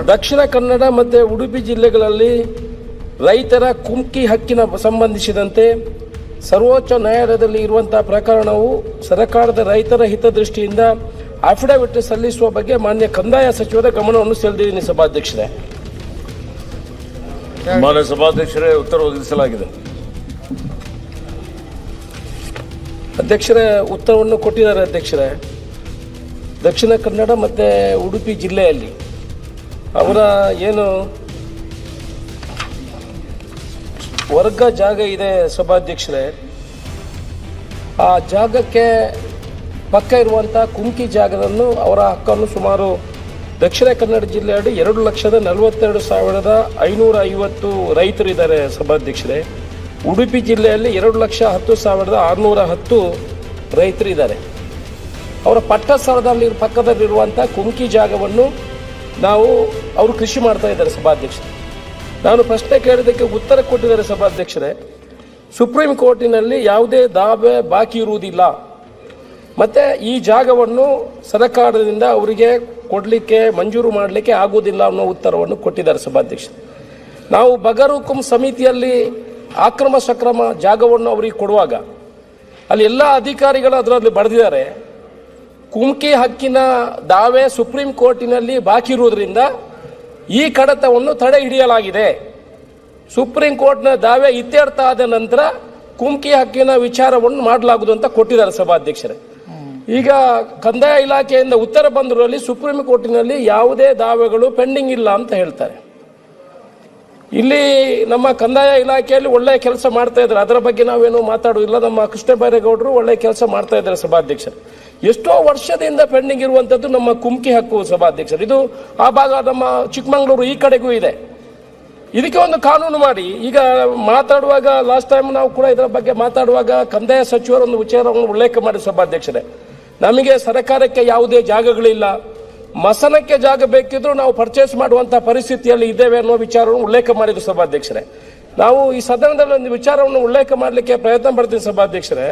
ದಕ್ಷಿಣ ಕನ್ನಡ ಮತ್ತು ಉಡುಪಿ ಜಿಲ್ಲೆಗಳಲ್ಲಿ ರೈತರ ಕುಮ್ಕಿ ಹಕ್ಕಿನ ಸಂಬಂಧಿಸಿದಂತೆ ಸರ್ವೋಚ್ಚ ನ್ಯಾಯಾಲಯದಲ್ಲಿ ಇರುವಂತಹ ಪ್ರಕರಣವು ಸರ್ಕಾರದ ರೈತರ ಹಿತದೃಷ್ಟಿಯಿಂದ ಅಫಿಡವಿಟ್ ಸಲ್ಲಿಸುವ ಬಗ್ಗೆ ಮಾನ್ಯ ಕಂದಾಯ ಸಚಿವರ ಗಮನವನ್ನು ಸೆಳೆದಿದ್ದೀನಿ ಸಭಾಧ್ಯಕ್ಷರೇ. ಮಾನ್ಯ ಸಭಾಧ್ಯಕ್ಷರೇ, ಉತ್ತರ ಒದಗಿಸಲಾಗಿದೆ. ಅಧ್ಯಕ್ಷರೇ, ಉತ್ತರವನ್ನು ಕೊಟ್ಟಿದ್ದಾರೆ ಅಧ್ಯಕ್ಷರೇ. ದಕ್ಷಿಣ ಕನ್ನಡ ಮತ್ತು ಉಡುಪಿ ಜಿಲ್ಲೆಯಲ್ಲಿ ಅವರ ಏನು ವರ್ಗ ಜಾಗ ಇದೆ ಸಭಾಧ್ಯಕ್ಷರೇ, ಆ ಜಾಗಕ್ಕೆ ಪಕ್ಕ ಇರುವಂಥ ಕುಮ್ಕಿ ಜಾಗವನ್ನು ಅವರ ಹಕ್ಕನ್ನು ಸುಮಾರು ದಕ್ಷಿಣ ಕನ್ನಡ ಜಿಲ್ಲೆಯಲ್ಲಿ 2,42,550 ರೈತರಿದ್ದಾರೆ ಸಭಾಧ್ಯಕ್ಷರೇ. ಉಡುಪಿ ಜಿಲ್ಲೆಯಲ್ಲಿ 2,10,610 ರೈತರಿದ್ದಾರೆ. ಅವರ ಪಟ್ಟ ಸ್ಥಳದಲ್ಲಿ ಪಕ್ಕದಲ್ಲಿರುವಂಥ ಕುಮ್ಕಿ ಜಾಗವನ್ನು ಅವರು ಕೃಷಿ ಮಾಡ್ತಾ ಇದ್ದಾರೆ ಸಭಾಧ್ಯಕ್ಷರೇ. ನಾನು ಪ್ರಶ್ನೆ ಕೇಳಿದ್ದಕ್ಕೆ ಉತ್ತರ ಕೊಟ್ಟಿದ್ದಾರೆ ಸಭಾಧ್ಯಕ್ಷರೇ. ಸುಪ್ರೀಂ ಕೋರ್ಟಿನಲ್ಲಿ ಯಾವುದೇ ದಾವೆ ಬಾಕಿ ಇರುವುದಿಲ್ಲ, ಮತ್ತು ಈ ಜಾಗವನ್ನು ಸರ್ಕಾರದಿಂದ ಅವರಿಗೆ ಕೊಡಲಿಕ್ಕೆ ಮಂಜೂರು ಮಾಡಲಿಕ್ಕೆ ಆಗುವುದಿಲ್ಲ ಅನ್ನೋ ಉತ್ತರವನ್ನು ಕೊಟ್ಟಿದ್ದಾರೆ ಸಭಾಧ್ಯಕ್ಷರೇ. ನಾವು ಬಗರುಕುಂ ಸಮಿತಿಯಲ್ಲಿ ಆಕ್ರಮ ಸಕ್ರಮ ಜಾಗವನ್ನು ಅವರಿಗೆ ಕೊಡುವಾಗ ಅಲ್ಲಿ ಎಲ್ಲ ಅಧಿಕಾರಿಗಳು ಅದರಲ್ಲಿ ಬರೆದಿದ್ದಾರೆ, ಕುಮ್ಕಿ ಹಕ್ಕಿನ ದಾವೆ ಸುಪ್ರೀಂ ಕೋರ್ಟಿನಲ್ಲಿ ಬಾಕಿ ಇರುವುದರಿಂದ ಈ ಕಡತವನ್ನು ತಡೆ ಹಿಡಿಯಲಾಗಿದೆ. ಸುಪ್ರೀಂ ಕೋರ್ಟ್ನ ದಾವೆ ಇತ್ಯರ್ಥ ಆದ ನಂತರ ಕುಮ್ಕಿ ಹಕ್ಕಿನ ವಿಚಾರವನ್ನು ಮಾಡಲಾಗುವುದು ಅಂತ ಕೊಟ್ಟಿದ್ದಾರೆ ಸಭಾಧ್ಯಕ್ಷರೇ. ಈಗ ಕಂದಾಯ ಇಲಾಖೆಯಿಂದ ಉತ್ತರ ಬಂದಿರುವಲ್ಲಿ ಸುಪ್ರೀಂ ಕೋರ್ಟಿನಲ್ಲಿ ಯಾವುದೇ ದಾವೆಗಳು ಪೆಂಡಿಂಗ್ ಇಲ್ಲ ಅಂತ ಹೇಳ್ತಾರೆ. ಇಲ್ಲಿ ನಮ್ಮ ಕಂದಾಯ ಇಲಾಖೆಯಲ್ಲಿ ಒಳ್ಳೆಯ ಕೆಲಸ ಮಾಡ್ತಾ ಇದ್ದಾರೆ, ಅದರ ಬಗ್ಗೆ ನಾವೇನು ಮಾತಾಡುವುದಿಲ್ಲ. ನಮ್ಮ ಕೃಷ್ಣ ಬೈರೇಗೌಡರು ಒಳ್ಳೆಯ ಕೆಲಸ ಮಾಡ್ತಾ ಇದ್ದಾರೆ ಸಭಾಧ್ಯಕ್ಷರು. ಎಷ್ಟೋ ವರ್ಷದಿಂದ ಪೆಂಡಿಂಗ್ ಇರುವಂಥದ್ದು ನಮ್ಮ ಕುಮ್ಕಿ ಹಕ್ಕು ಸಭಾಧ್ಯಕ್ಷರು. ಇದು ಆ ಭಾಗ ನಮ್ಮ ಚಿಕ್ಕಮಗಳೂರು ಈ ಕಡೆಗೂ ಇದೆ. ಇದಕ್ಕೆ ಒಂದು ಕಾನೂನು ಮಾಡಿ. ಈಗ ಮಾತಾಡುವಾಗ ಲಾಸ್ಟ್ ಟೈಮ್ ನಾವು ಕೂಡ ಇದರ ಬಗ್ಗೆ ಮಾತಾಡುವಾಗ ಕಂದಾಯ ಸಚಿವರು ಒಂದು ವಿಚಾರವನ್ನು ಉಲ್ಲೇಖ ಮಾಡಿ ಸಭಾಧ್ಯಕ್ಷರೇ, ನಮಗೆ ಸರ್ಕಾರಕ್ಕೆ ಯಾವುದೇ ಜಾಗಗಳಿಲ್ಲ, ಮಸನಕ್ಕೆ ಜಾಗ ಬೇಕಿದ್ರು ನಾವು ಪರ್ಚೇಸ್ ಮಾಡುವಂತಹ ಪರಿಸ್ಥಿತಿಯಲ್ಲಿ ಇದ್ದೇವೆ ಅನ್ನೋ ವಿಚಾರವನ್ನು ಉಲ್ಲೇಖ ಮಾಡಿದ್ರು ಸಭಾಧ್ಯಕ್ಷರೇ. ನಾವು ಈ ಸದನದಲ್ಲಿ ಒಂದು ವಿಚಾರವನ್ನು ಉಲ್ಲೇಖ ಮಾಡಲಿಕ್ಕೆ ಪ್ರಯತ್ನ ಪಡ್ತೀವಿ ಸಭಾಧ್ಯಕ್ಷರೇ.